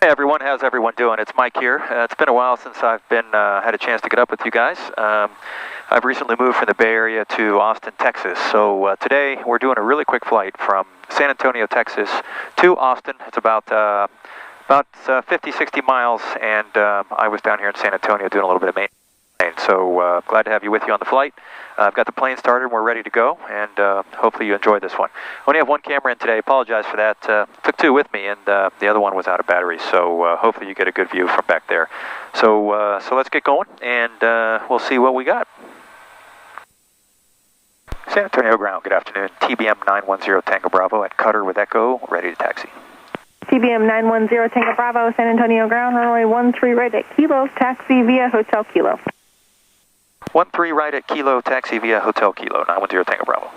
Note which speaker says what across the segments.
Speaker 1: Hey everyone, how's everyone doing? It's Mike here. It's been a while since I've been had a chance to get up with you guys. I've recently moved from the Bay Area to Austin, Texas. So today we're doing a really quick flight from San Antonio, Texas to Austin. It's about 50, 60 miles, and I was down here in San Antonio doing a little bit of maintenance. So glad to have you with you on the flight. I've got the plane started and we're ready to go, and hopefully you enjoy this one. I only have one camera in today, apologize for that. Took two with me, and the other one was out of battery, so hopefully you get a good view from back there. So let's get going, and we'll see what we got. San Antonio ground, good afternoon. TBM 910 Tango Bravo at Cutter with Echo, ready to taxi.
Speaker 2: TBM 910 Tango Bravo, San Antonio ground, runway 13 right at Kilo, taxi via Hotel Kilo.
Speaker 1: 13 right at Kilo, taxi via Hotel Kilo, 910 Tango Bravo.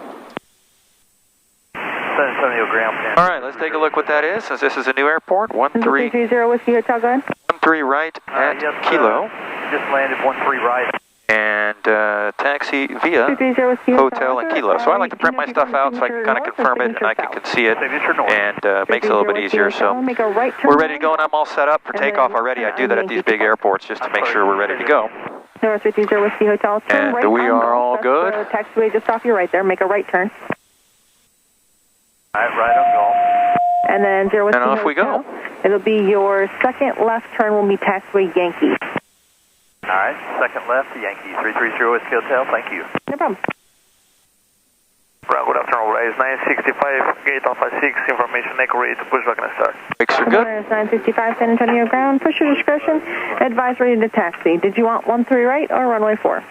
Speaker 3: San Antonio ground.
Speaker 1: All right, let's take a look what that is, since this is a new airport. 13
Speaker 2: Whiskey Hotel, go ahead.
Speaker 1: 13 right at Kilo.
Speaker 3: Just landed 13 right.
Speaker 1: And taxi via Hotel and Kilo. So I like to print my stuff out so I can kind of confirm it and I can see it, and makes it a little bit easier. So we're ready to go, and I'm all set up for takeoff already. I do that at these big airports just to make sure we're ready to go.
Speaker 2: North 50 Whiskey Hotel.
Speaker 1: And we are all good.
Speaker 2: Taxiway just off your right there. Make a right turn.
Speaker 3: All right, right on go.
Speaker 2: And then 0 Whiskey
Speaker 1: And off
Speaker 2: Hotel.
Speaker 1: we go.
Speaker 2: It'll be your second left turn will be taxiway Yankee.
Speaker 3: All right, second left, Yankee, 330 Whiskey Hotel, thank you.
Speaker 2: No problem.
Speaker 3: Good afternoon, raise 965, gate 156, information echo ready to push back and start.
Speaker 1: Brakes are good.
Speaker 2: 965 San Antonio ground, push your discretion, advise ready to taxi. Did you want 13 right or runway 4?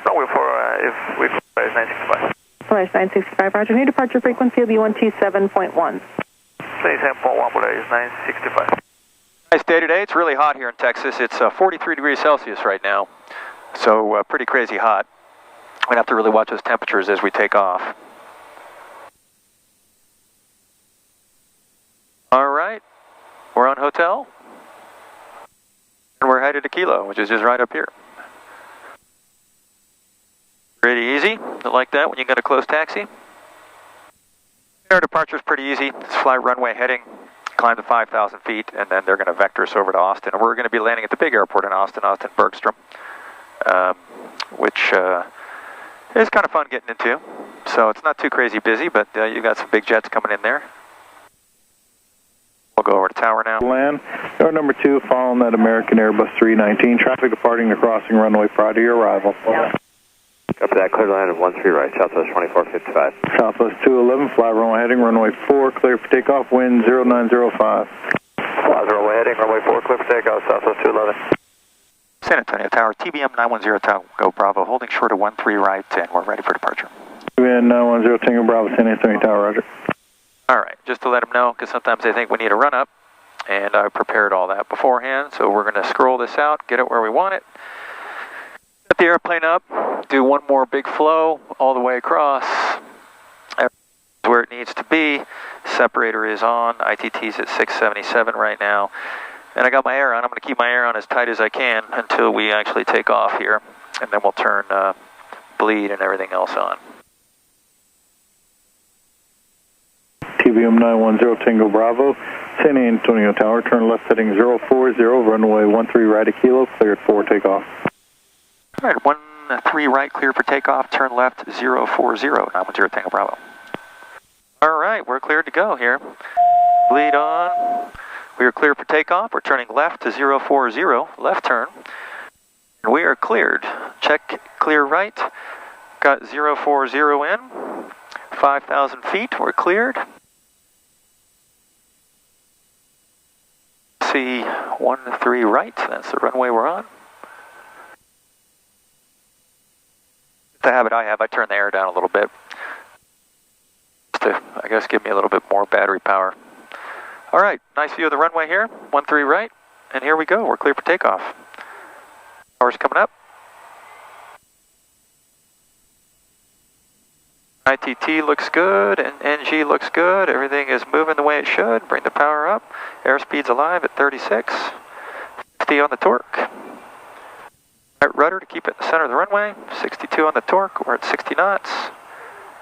Speaker 3: Runway 4, if we raise 965.
Speaker 2: Raise 965, roger. New departure frequency will be 127.1.
Speaker 3: 27.1, raise 965.
Speaker 1: Nice day today. It's really hot here in Texas. It's 43 degrees Celsius right now, so pretty crazy hot. We're going to have to really watch those temperatures as we take off. All right, we're on Hotel, and we're headed to Kilo, which is just right up here. Pretty easy, like that when you get a close taxi. Our departure is pretty easy. It's fly runway heading, climb to 5,000 feet, and then they're going to vector us over to Austin. And we're going to be landing at the big airport in Austin, Bergstrom, which is kind of fun getting into. So it's not too crazy busy, but you got some big jets coming in there. We'll go over to tower now.
Speaker 4: Land, door number 2, following that American Airbus 319. Traffic departing the crossing runway prior to your arrival.
Speaker 3: Yeah. Copy that, clear line of 13 right, Southwest 2455.
Speaker 4: Southwest 211, fly runway heading, runway 4, clear for takeoff, wind 0905.
Speaker 3: Fly runway heading, runway 4, clear for takeoff, Southwest 211.
Speaker 1: San Antonio Tower, TBM 910 Tango Bravo, holding short of 13 right, and we're ready for departure.
Speaker 4: TBM 910 Tango Bravo, San Antonio Tower, roger.
Speaker 1: All right, just to let them know, because sometimes they think we need a run-up, and I prepared all that beforehand, so we're going to scroll this out, get it where we want it. Set the airplane up, do one more big flow all the way across, where it needs to be. Separator is on, ITT's at 677 right now, and I got my air on. I'm going to keep my air on as tight as I can until we actually take off here, and then we'll turn bleed and everything else on.
Speaker 4: TBM 910 Tango Bravo, San Antonio Tower, turn left heading 040, runway 13 right at Kilo, cleared for takeoff.
Speaker 1: All right, 13 right, clear for takeoff, turn left 040, 910 Tango Bravo. All right, we're cleared to go here. Bleed on. We are clear for takeoff. We're turning left to 040, left turn. And we are cleared. Check clear right. Got 040 in. 5,000 feet, we're cleared. See 13 right, that's the runway we're on. The habit I have, I turn the air down a little bit to, I guess, give me a little bit more battery power. All right, nice view of the runway here, 13 right, and here we go, we're clear for takeoff. Power's coming up. ITT looks good, and NG looks good, everything is moving the way it should. Bring the power up, airspeed's alive at 36, 50 on the torque. Right rudder to keep it in the center of the runway, 62 on the torque, we're at 60 knots.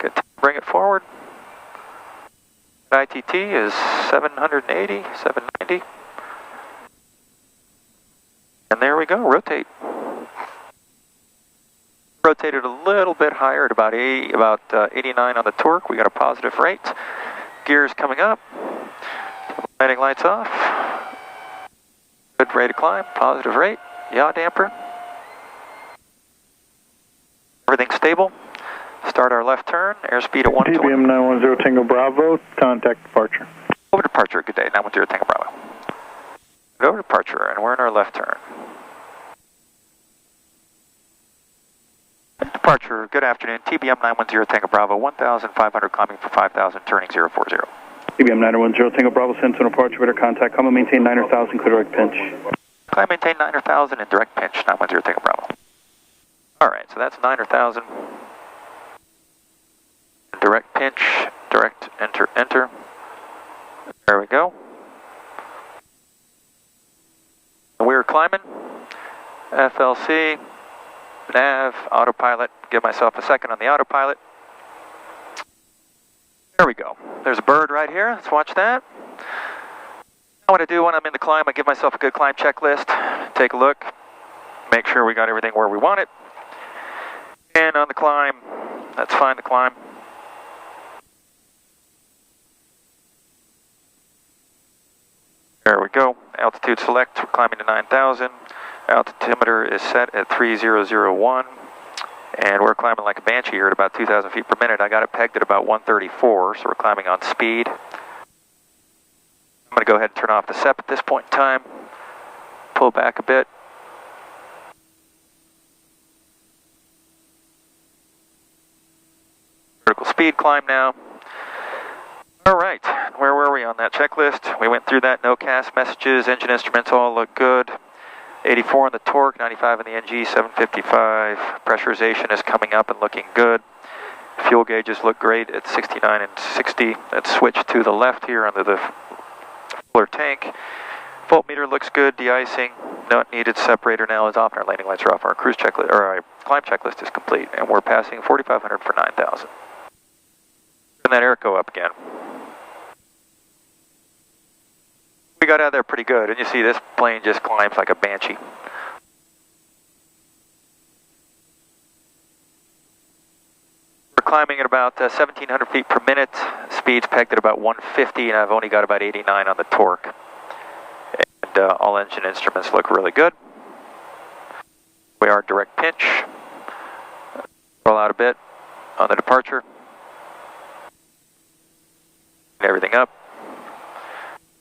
Speaker 1: Good, bring it forward. ITT is 780, 790. And there we go, rotate. Rotated a little bit higher at about 89 on the torque. We got a positive rate. Gears coming up. Landing lights off. Good rate of climb, positive rate. Yaw damper. Everything's stable. Start our left turn. Airspeed at 120.
Speaker 4: TBM 910 Tango Bravo. Contact departure.
Speaker 1: Over departure. Good day. 910 Tango Bravo. Over departure, and we're in our left turn. Departure. Good afternoon. TBM 910 Tango Bravo. 1,500 climbing for 5,000. Turning 040.
Speaker 5: TBM 910 Tango Bravo. Send to departure. Radar contact. Come and maintain 9,000. Clear direct pinch.
Speaker 1: Climb maintain 9,000 in direct pinch. 910 Tango Bravo. All right, so that's 9,000. Direct pinch, direct enter, enter. There we go. And we were climbing. FLC, nav, autopilot. Give myself a second on the autopilot. There we go. There's a bird right here. Let's watch that. What I do when I'm in the climb, I give myself a good climb checklist. Take a look. Make sure we got everything where we want it. And on the climb, let's find the climb. There we go. Altitude select, we're climbing to 9,000. Altimeter is set at 3001. And we're climbing like a banshee here at about 2,000 feet per minute. I got it pegged at about 134, so we're climbing on speed. I'm going to go ahead and turn off the SEP at this point in time. Pull back a bit. Vertical speed climb now. All right, where were we on that checklist? We went through that, no CAS messages, engine instruments all look good. 84 on the torque, 95 in the NG, 755. Pressurization is coming up and looking good. Fuel gauges look great at 69 and 60. Let's switch to the left here under the fuller tank. Voltmeter looks good, de-icing, not needed. Separator now is off, and our landing lights are off. Our cruise checklist, or our climb checklist is complete, and we're passing 4,500 for 9,000. Turn that air go up again. We got out there pretty good, and you see this plane just climbs like a banshee. We're climbing at about 1,700 feet per minute. Speed's pegged at about 150, and I've only got about 89 on the torque. And all engine instruments look really good. We are direct pinch. Roll out a bit on the departure. Everything up.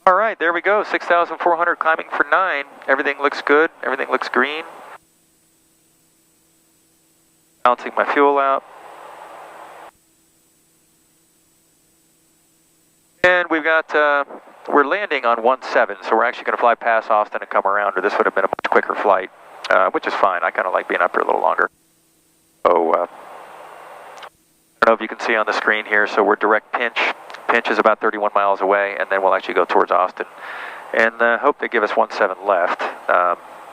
Speaker 1: All right, there we go. 6,400 climbing for 9. Everything looks good. Everything looks green. Balancing my fuel out. And we've got, we're landing on 17, so we're actually going to fly past Austin and come around, or this would have been a much quicker flight, which is fine. I kind of like being up here a little longer. So, I don't know if you can see on the screen here, so we're direct pinch. Pinch is about 31 miles away, and then we'll actually go towards Austin. And hope they give us 17 left.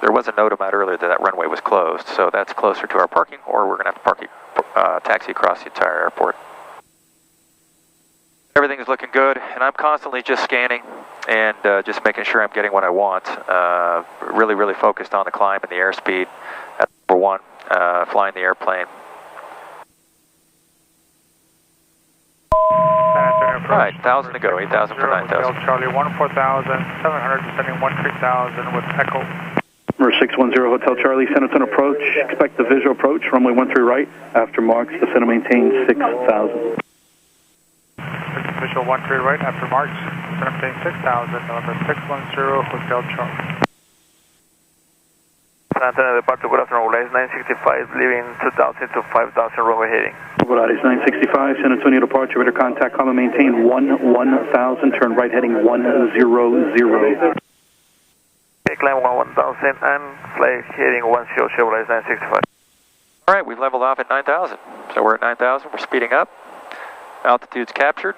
Speaker 1: There was a note about earlier that runway was closed, so that's closer to our parking, or we're going to have to park taxi across the entire airport. Everything is looking good, and I'm constantly just scanning and just making sure I'm getting what I want. Really, really focused on the climb and the airspeed. That's number one, flying the airplane. Right, 1,000 to go, 8,000 for 9,000.
Speaker 3: Charlie 14,700, descending 13,000 with Echo.
Speaker 5: Number 610 Hotel Charlie, San Antonio approach. Expect the visual approach, runway 13 right. After marks, descend and maintain 6,000.
Speaker 3: Visual 13 right, after marks, descend and maintain 6,000, November 610 Hotel Charlie. San Antonio departure, good afternoon, Volaris 965, leaving 2,000 to 5,000, runway heading.
Speaker 5: Volaris 965, San Antonio departure, radar contact, come and maintain 1,000, turn right heading 100.
Speaker 3: Okay, climb 1,000 and fly heading 10, Volaris 965.
Speaker 1: All right, we've leveled off at 9,000. So we're at 9,000, we're speeding up. Altitude's captured.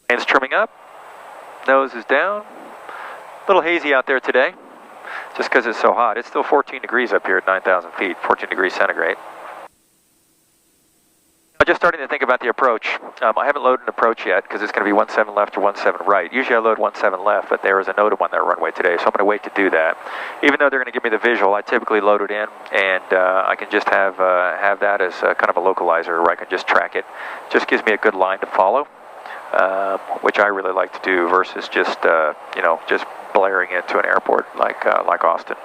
Speaker 1: Plane's trimming up. Nose is down. A little hazy out there today, just because it's so hot. It's still 14 degrees up here at 9,000 feet, 14 degrees centigrade. I'm just starting to think about the approach. I haven't loaded an approach yet because it's going to be 17 left or 17 right. Usually I load 17 left, but there is a NOTAM on that runway today, so I'm going to wait to do that. Even though they're going to give me the visual, I typically load it in, and I can just have that as kind of a localizer where I can just track it. Just gives me a good line to follow, which I really like to do versus just just blaring into an airport like Austin.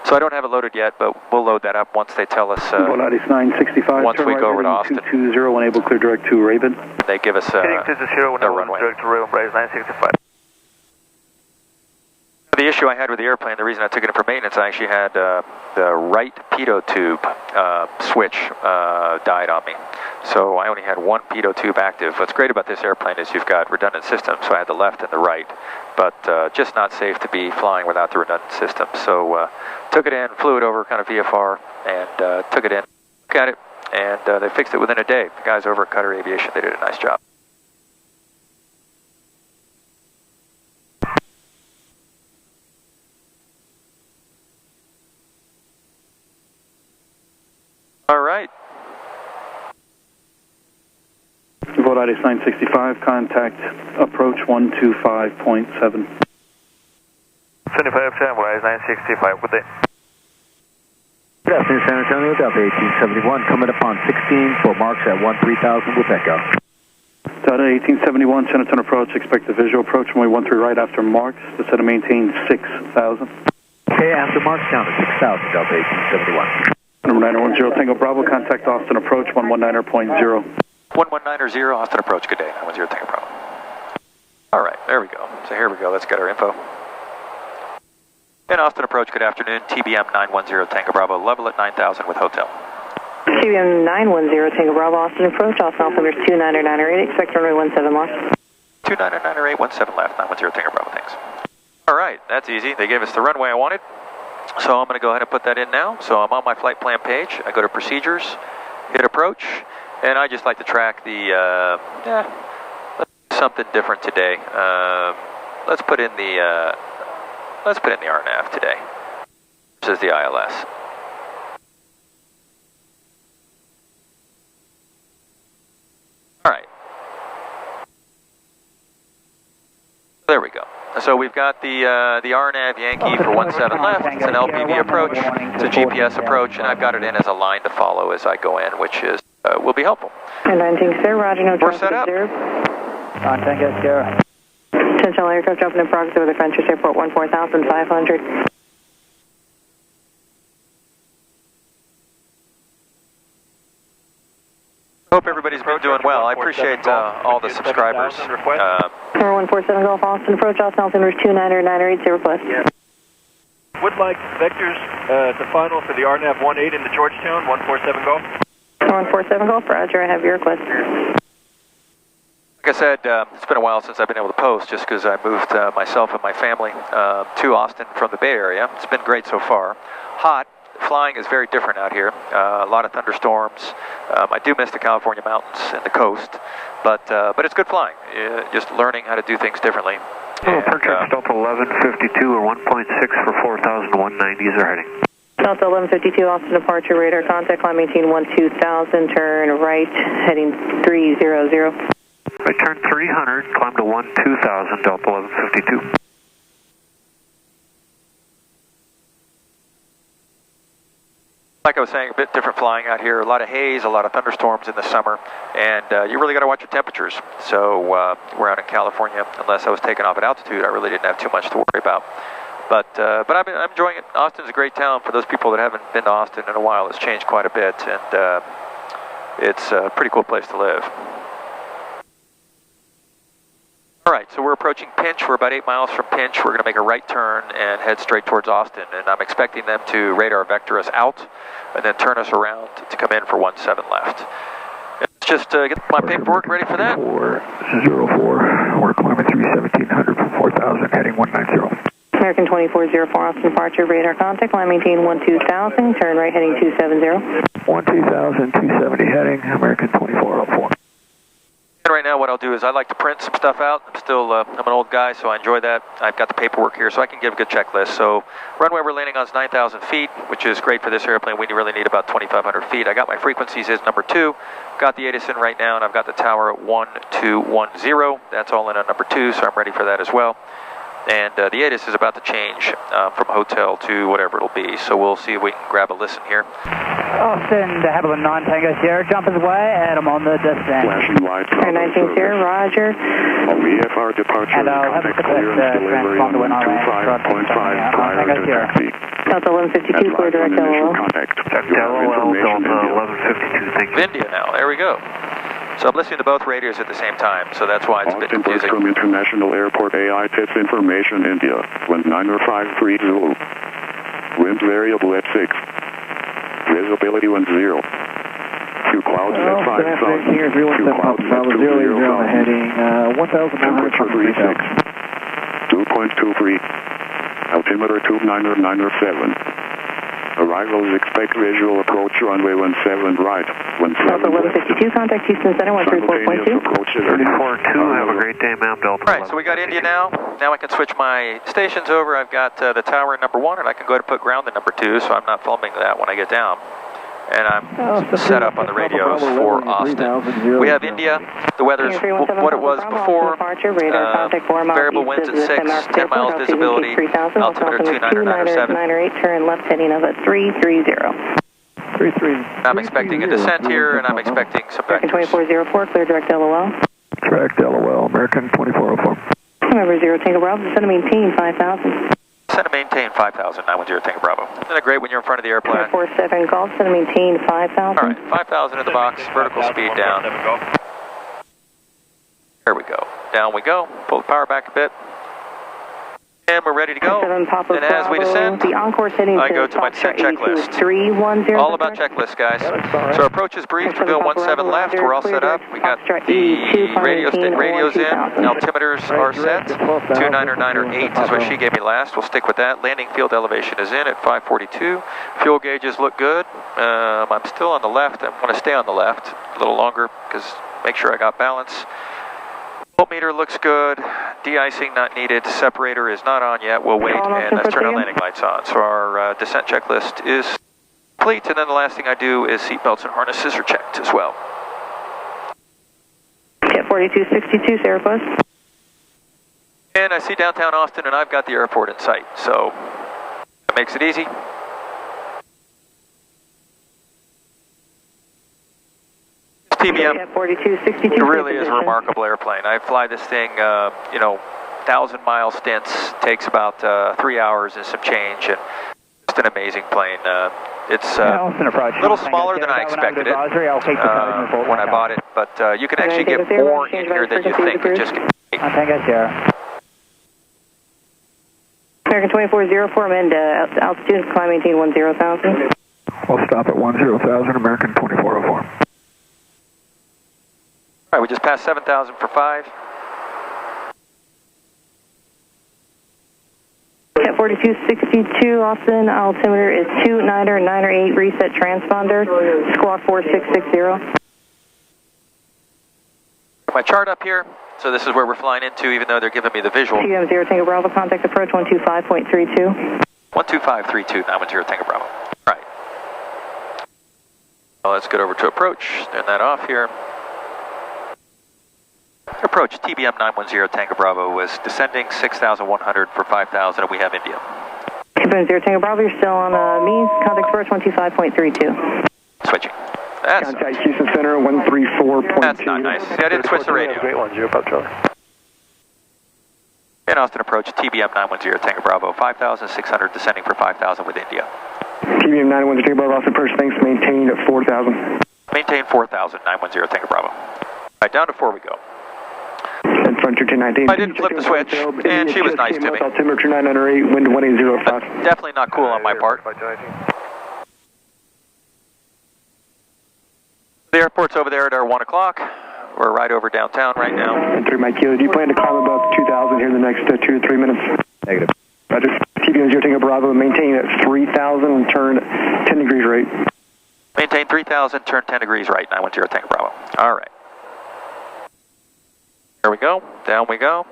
Speaker 1: So I don't have it loaded yet, but we'll load that up once they tell us.
Speaker 5: Volaris 965.
Speaker 1: Once we go over to Austin.
Speaker 5: 220, enable clear direct to Raven.
Speaker 1: They give us
Speaker 3: Heading to the 0,
Speaker 1: runway.
Speaker 3: direct to Raven, Bryce 965.
Speaker 1: The issue I had with the airplane, the reason I took it in for maintenance, I actually had the right pitot tube switch died on me. So I only had one pitot tube active. What's great about this airplane is you've got redundant systems, so I had the left and the right, but just not safe to be flying without the redundant system. So took it in, flew it over kind of VFR, and took it in, looked at it, and they fixed it within a day. The guys over at Cutter Aviation, they did a nice job. All right.
Speaker 5: Volaris 965, contact approach 125.7.
Speaker 3: 25 Channel, Bryce 965, good day.
Speaker 6: Good afternoon, San Antonio, Delta 1871, coming up on 16 for marks at 13,000 with Echo.
Speaker 5: Delta 1871, San Antonio approach, expect the visual approach runway 13 right after marks, the set of maintain 6,000.
Speaker 6: Okay, after marks down to 6,000, Delta 1871.
Speaker 5: Number 910, Tango Bravo, contact Austin approach 119.0.
Speaker 1: 119.0, Austin approach, good day, 910 Tango Bravo. All right, there we go. So here we go, let's get our info. And Austin approach, good afternoon, TBM 910 Tango Bravo, level at 9,000 with hotel.
Speaker 2: TBM 910 Tango Bravo, Austin approach, Austin altimeter 29908, expect runway 17 left.
Speaker 1: 29908, 17 left, 910 Tango Bravo, thanks. All right, that's easy, they gave us the runway I wanted. So I'm going to go ahead and put that in now. So I'm on my flight plan page. I go to procedures, hit approach, and I just like to track the, let's do something different today. Let's put in the RNAV today. This is the ILS. All right. There we go. So we've got the RNAV Yankee for 17 left. It's an LPV approach. It's a GPS approach, and I've got it in as a line to follow as I go in, which is will be helpful.
Speaker 2: And 19 sir, Roger, no
Speaker 1: We're set up.
Speaker 6: Thank you, Sierra.
Speaker 2: Potential aircraft jumping in progress over the French Airport 14,500.
Speaker 1: Hope everybody's been doing well. I appreciate all the subscribers.
Speaker 2: Number 147 Golf, Austin approach, Austin altimeter 29980 request.
Speaker 7: Yeah. Would like vectors to final for the RNAV 18 into Georgetown, 147 Golf.
Speaker 2: 147 Golf, Roger, I have your request.
Speaker 1: Like I said, it's been a while since I've been able to post just because I moved myself and my family to Austin from the Bay Area. It's been great so far. Hot. Flying is very different out here. A lot of thunderstorms. I do miss the California mountains and the coast, but it's good flying. Just learning how to do things differently.
Speaker 3: Delta 1152 or 1.6 for 4,190s are heading.
Speaker 2: Delta 1152, Austin departure, radar contact, climb maintain 12,000, turn right, heading 300.
Speaker 3: Right, turn 300, climb to 12,000, Delta 1152.
Speaker 1: Like I was saying, a bit different flying out here. A lot of haze, a lot of thunderstorms in the summer, and you really got to watch your temperatures. So we're out in California. Unless I was taking off at altitude, I really didn't have too much to worry about. But I'm enjoying it. Austin's a great town. For those people that haven't been to Austin in a while, it's changed quite a bit, and it's a pretty cool place to live. All right, so we're approaching Pinch. We're about 8 miles from Pinch. We're going to make a right turn and head straight towards Austin. And I'm expecting them to radar vector us out and then turn us around to come in for 17 left. Let's just get my paperwork ready for that.
Speaker 6: 404, we're climbing through 1,700 from 4,000, heading 190.
Speaker 2: American 2404, Austin departure, radar contact, line maintain 12,000, turn right heading 270.
Speaker 6: 12,000, 270 heading, American 2404.
Speaker 1: And right now what I'll do is I like to print some stuff out. I'm an old guy, so I enjoy that. I've got the paperwork here, so I can give a good checklist. So runway we're landing on is 9,000 feet, which is great for this airplane. We really need about 2,500 feet. I got my frequencies as number 2. Got the ATIS in right now, and I've got the tower at 1210. That's all in on number 2, so I'm ready for that as well. And the ATIS is about to change from hotel to whatever it'll be. So we'll see if we can grab a listen here.
Speaker 6: Austin, the Havilland non-Tango Sierra, jump his way, and I'm on the descent.
Speaker 3: Flashing lights.
Speaker 2: 19 Sierra, roger.
Speaker 3: VFR departure.
Speaker 6: And I'll have a transponder when I land.
Speaker 3: 25.5 prior to taxi.
Speaker 2: Delta 1152, clear direct LOL.
Speaker 3: LOL, Delta 1152, thank you.
Speaker 1: India now, there we go. So I'm listening to both radios at the same time, so that's why it's a bit confusing.
Speaker 3: From International Airport AI TIS information, India, 19530. Wind variable at 6. Visibility 10. Few clouds at 5,000.
Speaker 6: Here, 317 Papa Bravo 080, heading 1,900
Speaker 3: 36. 2.23. Altimeter 29907. Arrivals expect visual approach runway 17 right.
Speaker 2: Delta 1152, contact Houston Center 134.2.
Speaker 3: 34.2, have a great day, ma'am. Delta.
Speaker 1: Right, so we got India now. Now I can switch my stations over. I've got the tower at number 1, and I can go ahead and put ground at number 2, so I'm not filming that when I get down. And I'm set up on the radios for Austin. We have India. The weather's what it was before. Variable winds at 6, 10 miles visibility, altimeter 29907.
Speaker 2: Turn left heading of a 330.
Speaker 1: I'm expecting a descent here, and I'm expecting some vectors.
Speaker 2: American 2404, clear direct LOL.
Speaker 6: Direct LOL, American 2404.
Speaker 2: Number 0 Tango Bravo, send to maintain 5,000.
Speaker 1: Send to maintain 5,000, 910 Tango Bravo. Isn't it great when you're in front of the airplane?
Speaker 2: 47 Golf, send to maintain 5,000.
Speaker 1: All right, 5,000 in the box, vertical speed down. There we go. Down we go. Pull the power back a bit. And we're ready to go. And as we descend, I go to my descent checklist. All about checklists, guys. So approach is brief, reveal 17 left. We're all set up. We got the radios in. Altimeters are set. 29908 is what she gave me last. We'll stick with that. Landing field elevation is in at 542. Fuel gauges look good. I'm still on the left. I want to stay on the left a little longer because make sure I got balance. Voltmeter looks good. De-icing not needed. Separator is not on yet. We'll wait, and let's turn our landing lights on. So our descent checklist is complete, and then the last thing I do is seat belts and harnesses are checked as well.
Speaker 2: Cat 4262, Sarah Post.
Speaker 1: And I see downtown Austin, and I've got the airport in sight, so that makes it easy. TBM, it really is a remarkable airplane. I fly this thing, 1,000-mile stints, takes about 3 hours and some change, and just an amazing plane. It's a little smaller than I expected it when I bought it, but you can actually get more in here than you think. It just
Speaker 2: American 2404, amend altitude, climb maintain 10,000.
Speaker 6: We'll stop at 10,000, American 2404.
Speaker 1: All right, we just passed 7,000 for 5.
Speaker 2: Cat 4262, Austin, altimeter is 29908, reset transponder, squawk 4660.
Speaker 1: My chart up here, so this is where we're flying into, even though they're giving me the visual.
Speaker 2: TBM 0 Tango Bravo, contact approach 125.32.
Speaker 1: 12532, 910 Tango Bravo. All right. Well, let's get over to approach, turn that off here. Approach TBM 910 Tango Bravo was descending 6,100 for 5,000, and we have India.
Speaker 2: TBM 0 Tango Bravo, you're still on me. Contact approach 125.32.
Speaker 1: Switching. That's
Speaker 8: contact Houston Center 134.2.
Speaker 1: That's not nice. See, I didn't switch the radio. And Austin approach TBM 910 Tango Bravo, 5,600 descending for 5,000 with India.
Speaker 8: TBM 910 Tango Bravo, Austin approach, thanks, maintained at 4,000.
Speaker 1: Maintain 4,000, 910 Tango Bravo. All right, down to 4 we go.
Speaker 8: And frontier 219.
Speaker 1: I didn't flip the switch, and she was nice to me.
Speaker 8: Altimeter 29908, wind 1805.
Speaker 1: Definitely not cool on my part. The airport's over there at our 1 o'clock. We're right over downtown right now.
Speaker 8: And 3 Mike Kilo, do you plan to climb above 2,000 here in the next 2 to 3 minutes?
Speaker 6: Negative.
Speaker 8: Roger. TBM 0 Tango Bravo, maintain at 3,000, turn 10 degrees right.
Speaker 1: Maintain 3,000, turn 10 degrees right, 910 Tango Bravo. All right. There we go. Down we go.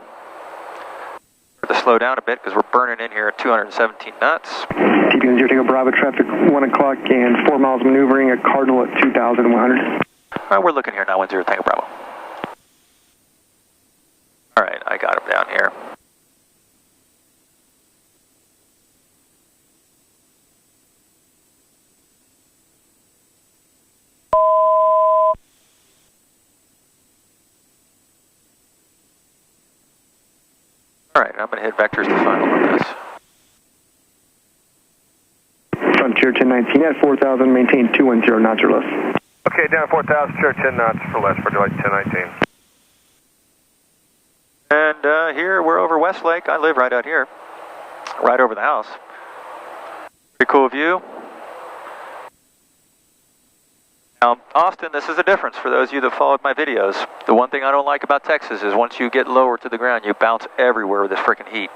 Speaker 1: To slow down a bit because we're burning in here at 217 knots.
Speaker 8: TBM 0 Tango Bravo, traffic 1 o'clock and 4 miles maneuvering at Cardinal at 2,100.
Speaker 1: All right, we're looking here now, 10 Tango Bravo. All right, I got him down here. All right, I'm going to hit vectors to final on this.
Speaker 8: Frontier 1019 at 4,000, maintain 210 knots or less.
Speaker 7: Okay, down 4,000, sure, 10 knots for less for July 1019.
Speaker 1: And here we're over Westlake. I live right out here, right over the house. Pretty cool view. Now, Austin, this is a difference for those of you that followed my videos. The one thing I don't like about Texas is once you get lower to the ground, you bounce everywhere with this freaking heat.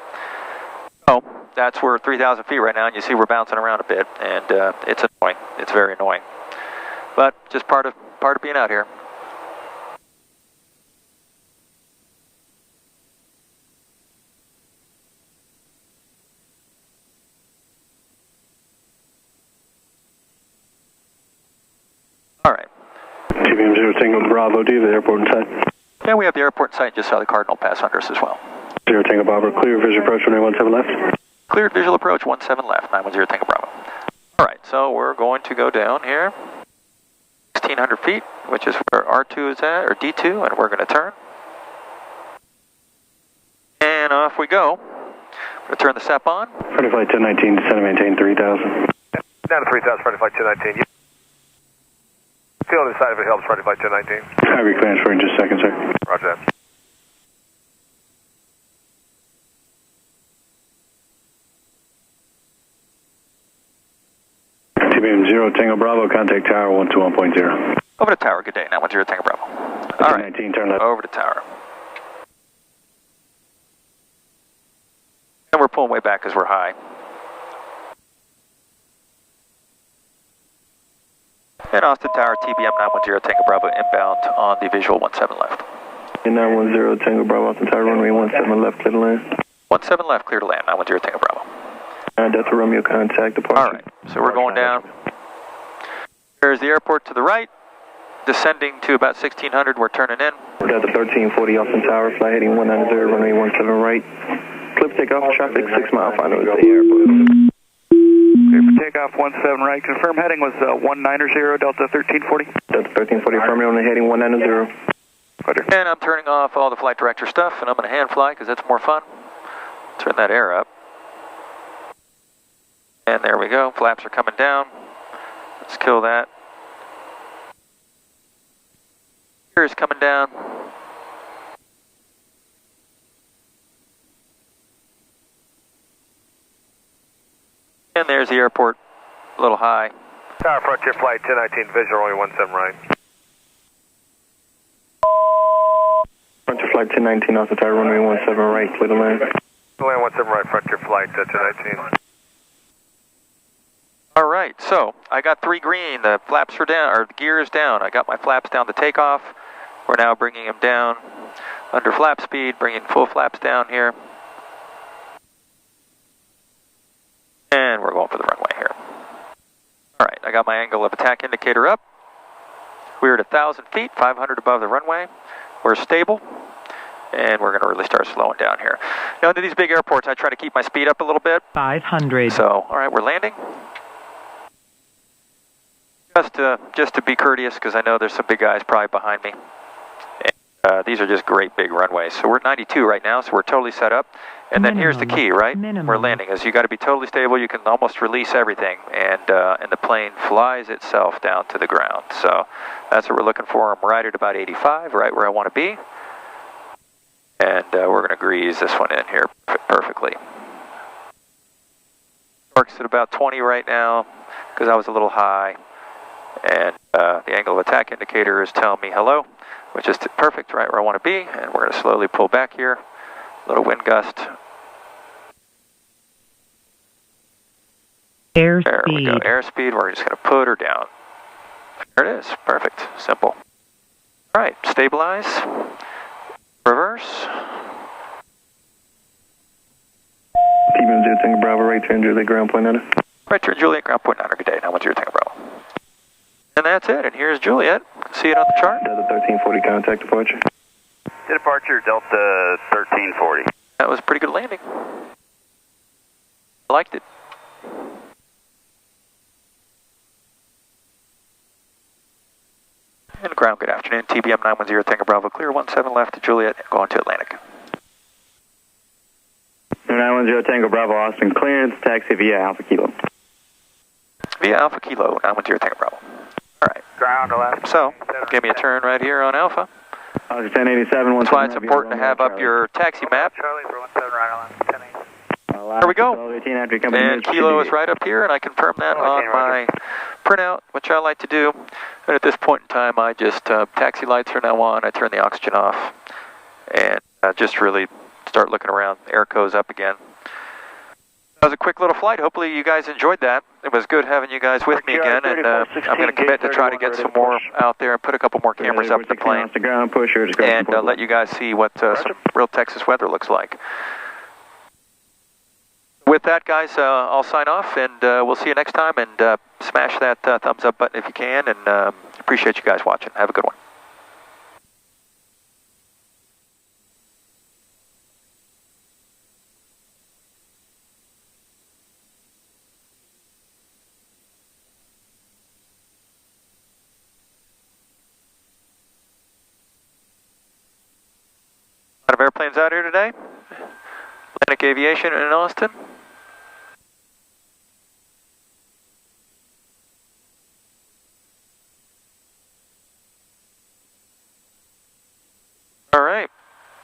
Speaker 1: So that's we're 3,000 feet right now, and you see we're bouncing around a bit, and it's annoying. It's very annoying, but just part of being out here. All right.
Speaker 8: TBM 0 Tango Bravo, do you have the airport in sight?
Speaker 1: Yeah, we have the airport in sight. Just saw the Cardinal pass under us as well.
Speaker 8: 0 Tango Bravo, clear visual approach, runway 17 left.
Speaker 1: Cleared visual approach, 17 left, 910 Tango Bravo. All right, so we're going to go down here, 1,600 feet, which is where R2 is at, or D2, and we're going to turn. And off we go. We're going to turn the SEP on.
Speaker 8: Friendly flight 1019, descend and maintain 3,000.
Speaker 7: Down to 3,000, friendly flight 1019. Feel on the side if it helps, friendly flight 1019.
Speaker 8: I'll be clearance for in just a second, sir.
Speaker 7: Roger that.
Speaker 8: TBM 0 Tango Bravo, contact tower 121.0.
Speaker 1: Over to tower, good day, 910 Tango Bravo. All right,
Speaker 8: 1019, turn left.
Speaker 1: over to tower. And we're pulling way back because we're high. And Austin Tower, TBM 910 Tango Bravo, inbound on the visual 17 left.
Speaker 8: 910 Tango Bravo, Austin Tower, runway 17 left, clear to land.
Speaker 1: 17 left, clear to land, 910 Tango Bravo.
Speaker 8: Delta Romeo, contact departure.
Speaker 1: All right, so we're going down. There's the airport to the right, descending to about 1600, we're turning in.
Speaker 8: We're Delta 1340, Austin Tower, fly heading 190, runway 17 right. Clip takeoff, traffic 6 mile, final to the airport.
Speaker 5: Okay, for takeoff 17 right, confirm heading was 190, Delta 1340.
Speaker 8: Delta 1340, affirmative, only heading 190.
Speaker 1: And I'm turning off all the flight director stuff, and I'm going to hand fly because that's more fun. Turn that air up. And there we go, flaps are coming down. Let's kill that. Air is coming down. And there's the airport, a little high.
Speaker 7: Tower Frontier Flight 1019, visual only 17 right.
Speaker 8: Frontier Flight 1019, Austin Tower, runway 17 right, clear to land.
Speaker 7: Land 17 right, Frontier Flight 1019.
Speaker 1: All right, so I got 3 green, the flaps are down, or the gear is down. I got my flaps down to takeoff. We're now bringing them down under flap speed, bringing full flaps down here. And we're going for the runway here. All right, I got my angle of attack indicator up. We're at 1,000 feet, 500 above the runway. We're stable, and we're going to really start slowing down here. Now, into these big airports, I try to keep my speed up a little bit.
Speaker 9: 500.
Speaker 1: So, all right, we're landing. Just to be courteous, because I know there's some big guys probably behind me. And, these are just great big runways. So we're at 92 right now, so we're totally set up. And then here's the key, right? We're landing. Is you got to be totally stable. You can almost release everything, and the plane flies itself down to the ground. So that's what we're looking for. I'm right at about 85, right where I want to be. And we're going to grease this one in here perfectly. Works at about 20 right now because I was a little high. And the angle of attack indicator is telling me hello, which is perfect, right where I want to be. And we're going to slowly pull back here. Little wind gust.
Speaker 9: Airspeed.
Speaker 1: There we go, airspeed. We're just going to put her down. There it is, perfect, simple. All right, stabilize. Reverse.
Speaker 8: TBM 0 Tango Bravo, right turn Juliet, ground point 9.
Speaker 1: Right turn Juliet, ground point 9, good day, 910 Tango Bravo. And that's it, and here's Juliet. See it on the chart?
Speaker 8: Delta 1340, contact departure.
Speaker 9: Departure, Delta 1340.
Speaker 1: That was a pretty good landing. I liked it. And ground, good afternoon. TBM 910 Tango Bravo, clear 17 left to Juliet, going to Atlantic.
Speaker 6: 910 Tango Bravo, Austin clearance, taxi via Alpha Kilo.
Speaker 1: Via Alpha Kilo, 910 Tango Bravo. All right.
Speaker 9: Ground, Alaska.
Speaker 1: So, give me a turn right here on Alpha.
Speaker 6: 1087,
Speaker 1: That's why it's important to have up your taxi map.
Speaker 9: Charlie for 17 right on 1087.
Speaker 1: There we go. And Kilo is right up here, and I confirm that on my printout, which I like to do. And at this point in time, I just, taxi lights are now on, I turn the oxygen off, and just really start looking around. Airco's up again. That was a quick little flight. Hopefully you guys enjoyed that. It was good having you guys with me again, and I'm going to commit to try to get some more out there and put a couple more cameras up in the plane, and let you guys see what some real Texas weather looks like. With that, guys, I'll sign off, and we'll see you next time, and smash that thumbs up button if you can, and appreciate you guys watching. Have a good one. A lot of airplanes out here today. Atlantic Aviation in Austin.